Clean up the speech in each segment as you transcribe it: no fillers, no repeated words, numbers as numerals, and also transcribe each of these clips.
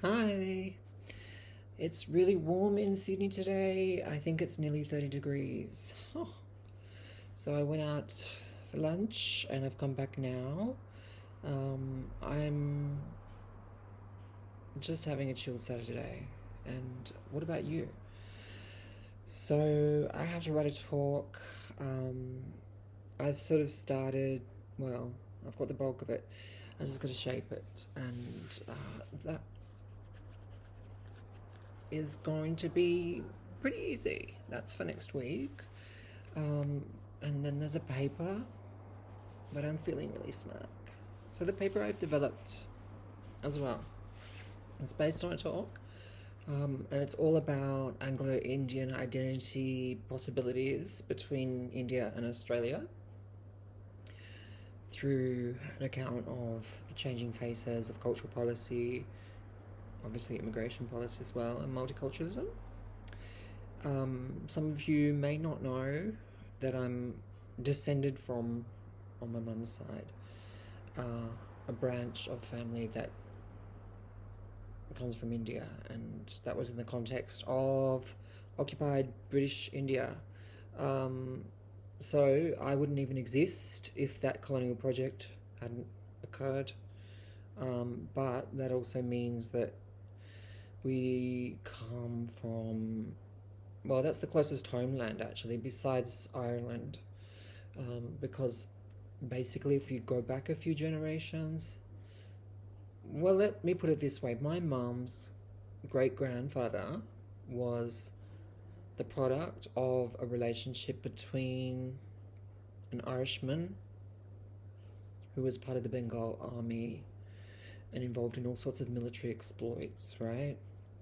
Hi. It's really warm in Sydney today. I think it's nearly 30 degrees. Huh. So I went out for lunch and I've come back now. I'm just having a chill Saturday. And what about you? So I have to write a talk. Um, I've sort of started, well, I've got the bulk of it. I just got to shape it. And that is going to be pretty easy. That's for next week. Um, and then there's a paper, but I'm feeling really snack. So the paper I've developed as well. It's based on a talk, and it's all about Anglo-Indian identity possibilities between India and Australia through an account of the changing faces of cultural policy, obviously immigration policy as well, and multiculturalism. Some of you may not know that I'm descended from, on my mum's side, a branch of family that comes from India, and that was in the context of occupied British India. So I wouldn't even exist if that colonial project hadn't occurred. But that also means that we come from, well, that's the closest homeland actually, besides Ireland. Because basically, if you go back a few generations, well, let me put it this way, my mum's great grandfather was the product of a relationship between an Irishman who was part of the Bengal army and involved in all sorts of military exploits, right?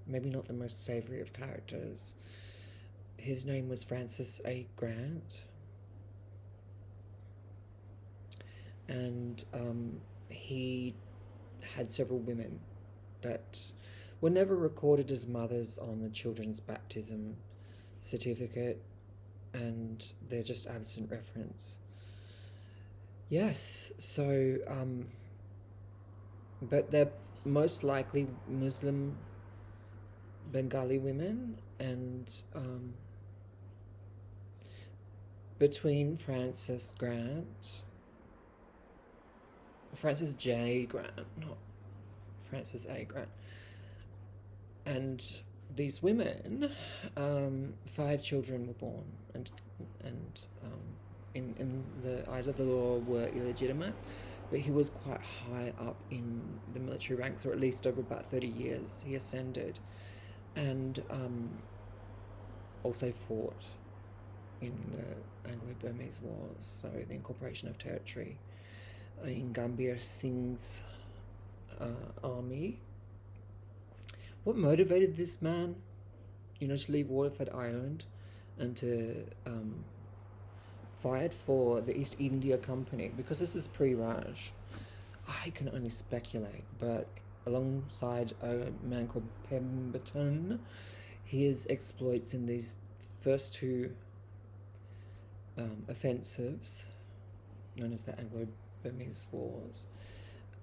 Maybe not the most savoury of characters. His name was Francis A. Grant. And he had several women that were never recorded as mothers on the children's baptism certificate, and they're just absent reference. Yes, so, but they're most likely Muslim Bengali women, and between Francis J. Grant, not Francis A. Grant, and these women, 5 children were born, and in the eyes of the law were illegitimate, but he was quite high up in the military ranks, or at least over about 30 years he ascended, and also fought in the Anglo-Burmese wars, so the incorporation of territory in Gambhir Singh's army. What motivated this man, to leave Waterford Island and to fight for the East India Company? Because this is pre-Raj. I can only speculate, but alongside a man called Pemberton, his exploits in these first two offensives, known as the Anglo-Burmese Wars,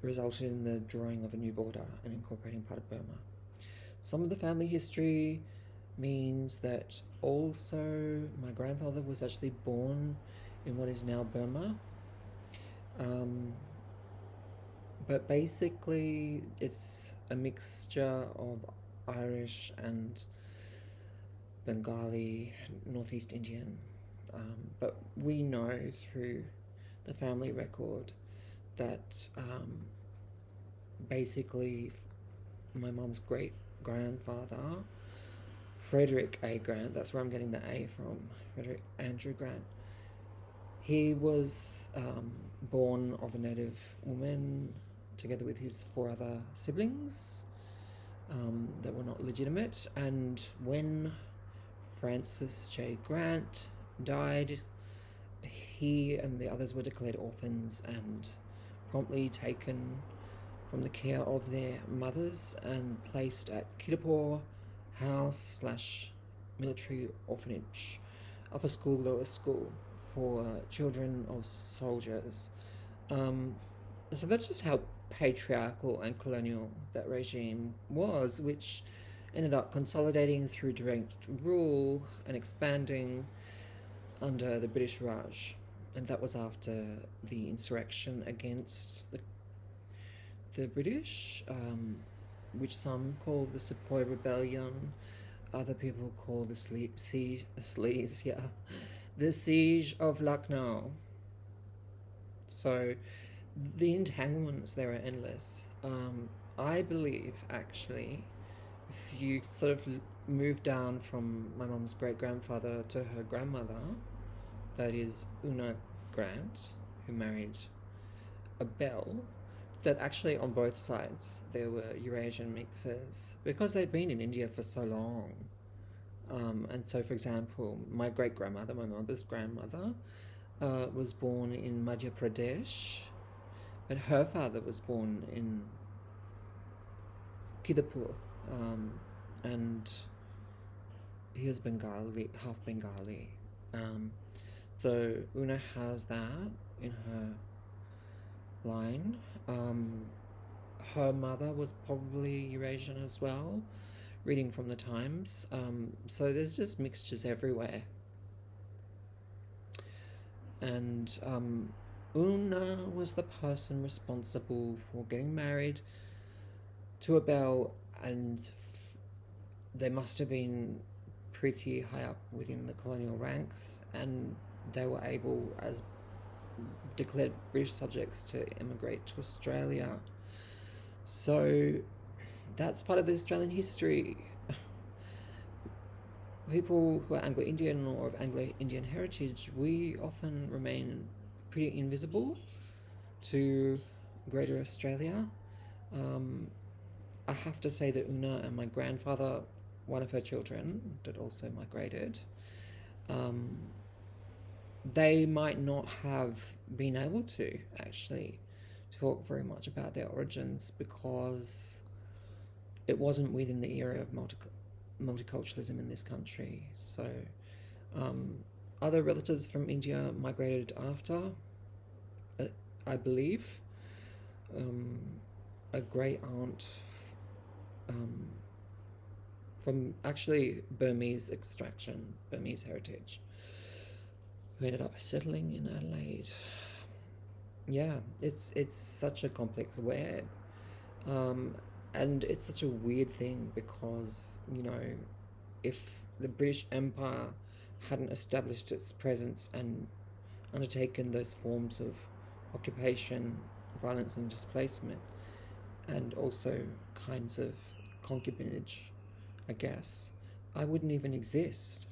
resulted in the drawing of a new border and incorporating part of Burma. Some of the family history means that also my grandfather was actually born in what is now Burma. But basically it's a mixture of Irish and Bengali, Northeast Indian. But we know through the family record that basically my mum's great grandfather, Frederick A. Grant, that's where I'm getting the A from, Frederick Andrew Grant, he was born of a native woman together with his 4 other siblings that were not legitimate, and when Francis J. Grant died, he and the others were declared orphans and promptly taken from the care of their mothers and placed at Kidapur House / military orphanage, upper school, lower school for children of soldiers. So that's just how patriarchal and colonial that regime was, which ended up consolidating through direct rule and expanding under the British Raj. And that was after the insurrection against the British, which some call the Sepoy Rebellion, other people call the the siege of Lucknow. So the entanglements there are endless. I believe, actually, if you sort of move down from my mum's great grandfather to her grandmother, that is Una Grant, who married a Bell, that actually on both sides there were Eurasian mixes because they'd been in India for so long. And so, for example, my great grandmother, my mother's grandmother, was born in Madhya Pradesh, but her father was born in Kidapur, and he is Bengali, half Bengali. So Una has that in her line. Her mother was probably Eurasian as well, reading from the Times. So there's just mixtures everywhere. And Una was the person responsible for getting married to a Bell, and they must have been pretty high up within the colonial ranks, and they were able, as declared British subjects, to emigrate to Australia. So that's part of the Australian history. People who are Anglo-Indian or of Anglo-Indian heritage, we often remain pretty invisible to Greater Australia. I have to say that Una and my grandfather, one of her children that also migrated, they might not have been able to actually talk very much about their origins because it wasn't within the era of multiculturalism in this country. So other relatives from India migrated after, I believe. A great aunt from actually Burmese extraction, Burmese heritage, who ended up settling in Adelaide. Yeah, it's such a complex web. And it's such a weird thing because, if the British Empire hadn't established its presence and undertaken those forms of occupation, violence and displacement, and also kinds of concubinage, I guess, I wouldn't even exist.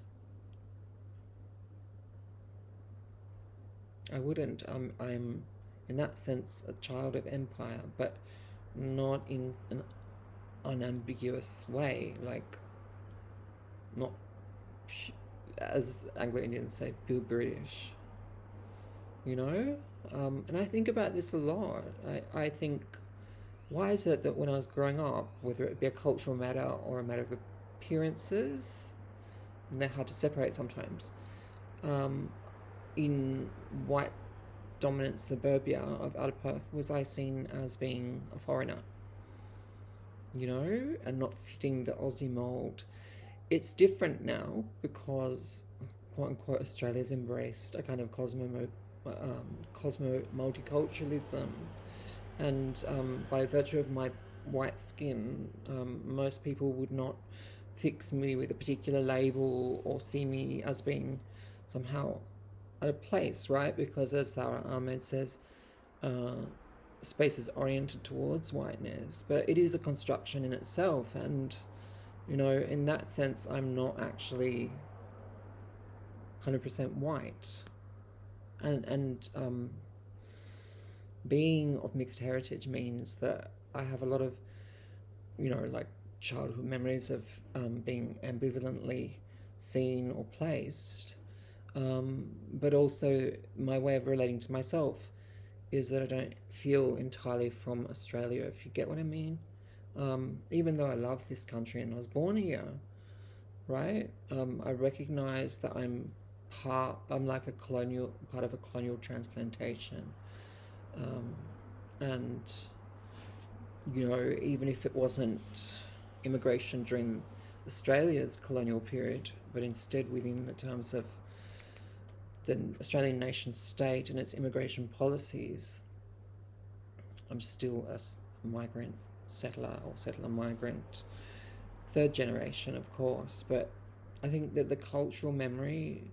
I wouldn't. I'm in that sense a child of empire, but not in an unambiguous way, like not, as Anglo-Indians say, pure British, and I think about this a lot. I think, why is it that when I was growing up, whether it be a cultural matter or a matter of appearances, and they're hard to separate sometimes, in white dominant suburbia of outer Perth, was I seen as being a foreigner, and not fitting the Aussie mould. It's different now because, quote unquote, Australia's embraced a kind of cosmo multiculturalism, and by virtue of my white skin, most people would not fix me with a particular label or see me as being somehow at a place, right? Because as Sarah Ahmed says, space is oriented towards whiteness, but it is a construction in itself, and in that sense, I'm not actually 100% white, and being of mixed heritage means that I have a lot of, like childhood memories of being ambivalently seen or placed, but also my way of relating to myself is that I don't feel entirely from Australia, if you get what I mean. Even though I love this country and I was born here, right? I recognize that I'm like part of a colonial transplantation. And, even if it wasn't immigration during Australia's colonial period, but instead within the terms of the Australian nation state and its immigration policies, I'm still a migrant settler or settler migrant, third generation, of course, but I think that the cultural memory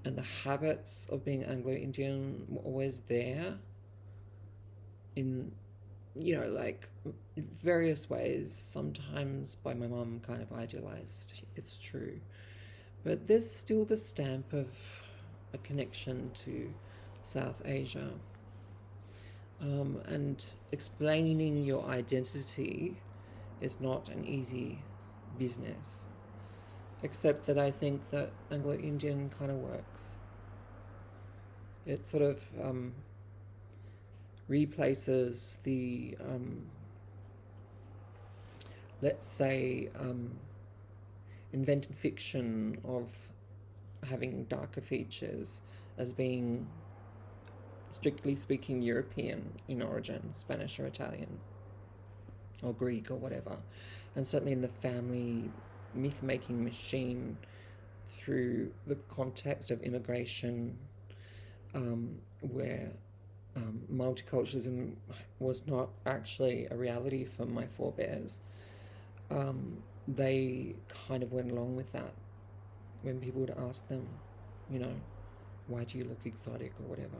and the habits of being Anglo-Indian were always there in, like various ways, sometimes by my mum kind of idealized, it's true. But there's still the stamp of a connection to South Asia. And explaining your identity is not an easy business. Except that I think that Anglo-Indian kind of works. It sort of replaces the, let's say, invented fiction of having darker features as being, strictly speaking, European in origin, Spanish or Italian or Greek or whatever. And certainly in the family myth-making machine through the context of immigration, where multiculturalism was not actually a reality for my forebears, they kind of went along with that when people would ask them, why do you look exotic or whatever.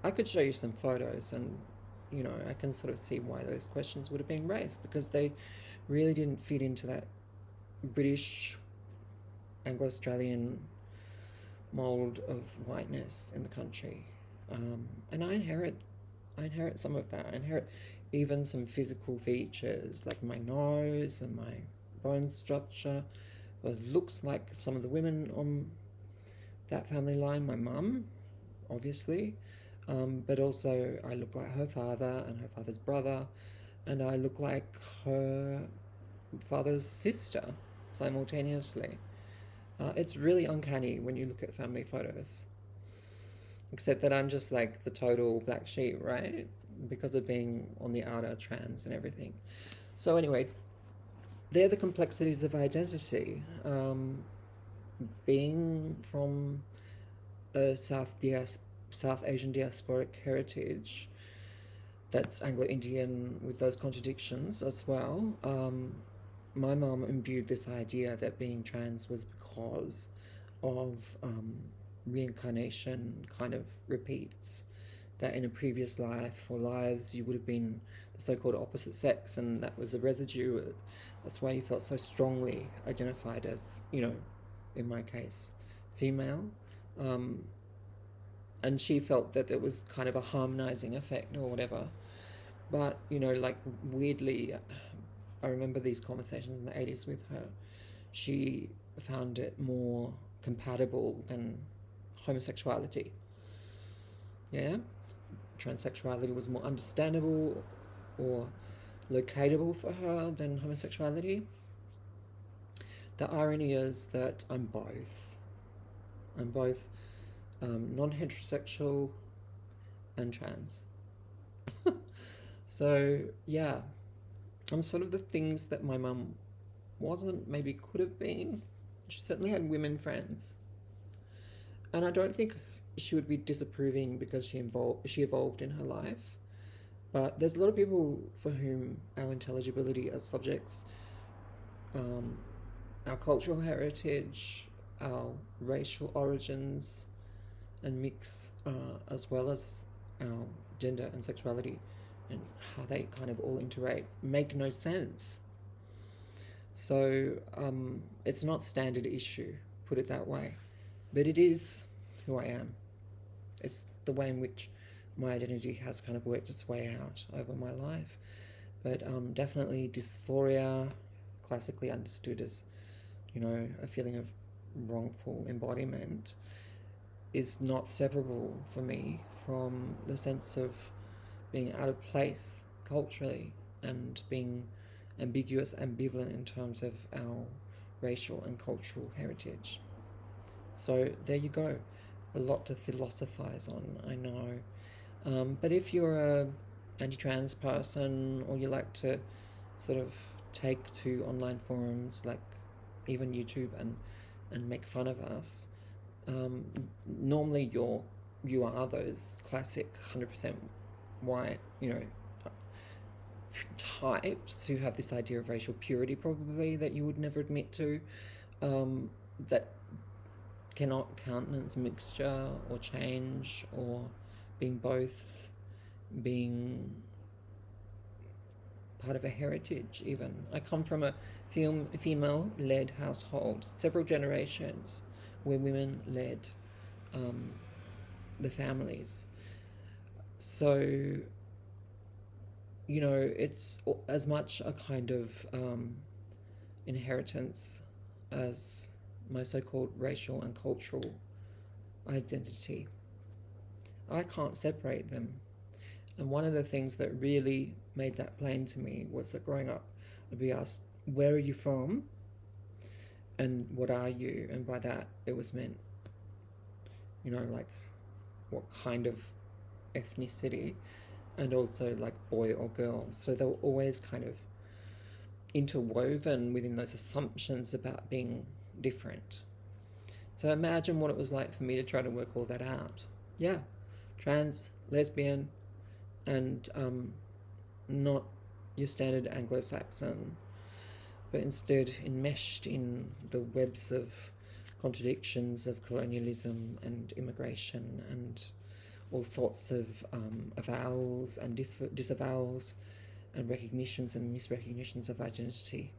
I could show you some photos and, I can sort of see why those questions would have been raised, because they really didn't fit into that British Anglo-Australian mold of whiteness in the country. And I inherit some of that. I inherit even some physical features like my nose and my bone structure. Well, it looks like some of the women on that family line, my mum, obviously. But also I look like her father and her father's brother, and I look like her father's sister simultaneously. It's really uncanny when you look at family photos. Except that I'm just like the total black sheep, right? Because of being on the outer trans and everything. So anyway, they're the complexities of identity. Being from a South Asian diasporic heritage that's Anglo-Indian with those contradictions as well. My mum imbued this idea that being trans was because of reincarnation kind of repeats, that in a previous life or lives you would have been the so-called opposite sex, and that was a residue. That's why you felt so strongly identified as, in my case, female. And she felt that it was kind of a harmonizing effect or whatever. But, like weirdly, I remember these conversations in the 80s with her. She found it more compatible than homosexuality. Yeah? Transsexuality was more understandable or locatable for her than homosexuality. The irony is that I'm both. I'm both non-heterosexual and trans. So, yeah. I'm sort of the things that my mum wasn't, maybe could have been. She certainly had women friends. And I don't think she would be disapproving because she evolved in her life. But there's a lot of people for whom our intelligibility as subjects, our cultural heritage, our racial origins and mix, as well as our gender and sexuality and how they kind of all interrelate, make no sense. So it's not standard issue, put it that way. But it is who I am. It's the way in which my identity has kind of worked its way out over my life. But definitely dysphoria, classically understood as, a feeling of wrongful embodiment, is not separable for me from the sense of being out of place culturally and being ambiguous, ambivalent in terms of our racial and cultural heritage. So there you go. A lot to philosophize on, I know. But if you're anti-trans person, or you like to sort of take to online forums like even YouTube and make fun of us, normally you are those classic 100% white, types who have this idea of racial purity probably that you would never admit to, that cannot countenance mixture or change or being both, being part of a heritage even. I come from a female-led household, several generations where women led the families. So, it's as much a kind of inheritance as my so-called racial and cultural identity. I can't separate them. And one of the things that really made that plain to me was that growing up, I'd be asked, where are you from? And what are you? And by that, it was meant, like what kind of ethnicity, and also like boy or girl. So they were always kind of interwoven within those assumptions about being different. So imagine what it was like for me to try to work all that out. Yeah, trans, lesbian, and not your standard Anglo-Saxon, but instead enmeshed in the webs of contradictions of colonialism and immigration and all sorts of avowals and disavowals and recognitions and misrecognitions of identity.